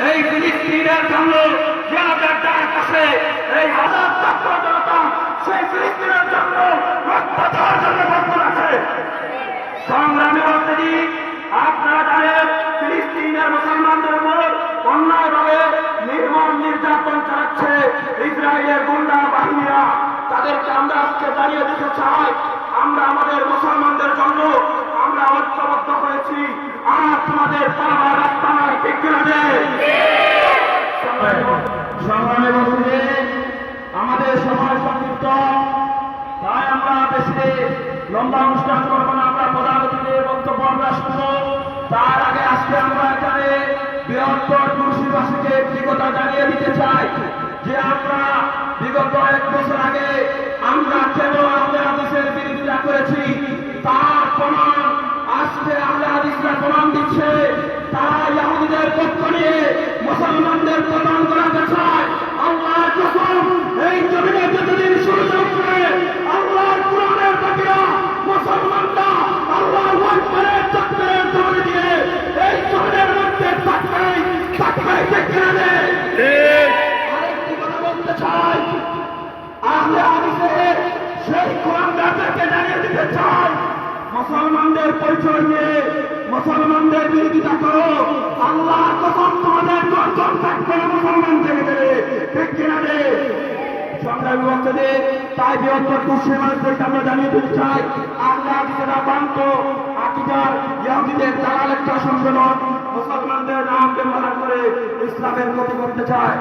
এই ফিলিস্তিনের জন্য যে আমাদের ডাক আছে, এই হাজার ছাত্র জনতা সেই ফিলিস্তিনের জন্য রক্ত দেওয়ার জন্য বন্ধ আছে। সংগ্রামী বলতেছি, আপনারা জানেন ফিলিস্তিনের মুসলমানদের উপর অন্যায়ভাবে নির্মম নির্যাতন চালাচ্ছে ইসরায়েলের গুন্ডা বাহিনীরা। তাদেরকে আমরা আজকে জানিয়ে দিতে চাই, আমরা আমাদের মুসলমানদের জন্য আমরা ঐক্যবদ্ধ হয়েছি, আর তোমাদের পালাবার রাস্তা নয়, ঠিক কিনা? সংগ্রামী বলতে আমাদের সময় সংক্ষিপ্ত, তাই আমরা বেশি লম্বা অনুষ্ঠান করবো না। আমরা প্রধান অতিথির বক্তব্য আমরা শুনবো। তার আগে আজকে আমরা এখানে বৃহত্তর মুর্শিদাবাসীকে একটি কথা জানিয়ে দিতে চাই যে আমরা বিগত 1 বছর আগে আমরা কেন আহলে হাদিসের বিরোধিতা করেছি, তার প্রমাণ আজকে আহলে হাদিসরা প্রমাণ দিচ্ছে। তারা ইহুদিদের পক্ষ নিয়ে মুসলমানদের প্রদান করাতে চায়। আল্লাহর কসম, এই জমিনে যতদিন সূর্য উঠবে আল্লাহর কোরআনের বাকিরা মুসলমানরা আল্লাহর ওয়াহদানের চাকরের দৌড়ে দিয়ে এই জমিনের মধ্যে থাকবেই ঠিক কিনা? আরেকটি কথা বলতে চাই, আহলে হাদিসের সেই কোরআনদারদেরকে জানিয়ে দিতে চাই, মুসলমানদের পরিচয় নিয়ে মুসলমানদের বিরোধিতা করো, আল্লাহর কসম তোমাদের গর্জন থাকবে মুসলমান থেকে, ঠিক কিনা? সংগ্রামী বক্তব্যে তাই বৃহত্তর মুসলমানদেরকে আমরা জানিয়ে দিতে চাই, আহলে হাদিসেরা বান্ত আকিদার ইহুদিদের দালাল একটা সম্মেলন মুসলমানদের নাম ব্যবহার করে ইসলামের ক্ষতি করতে চায়।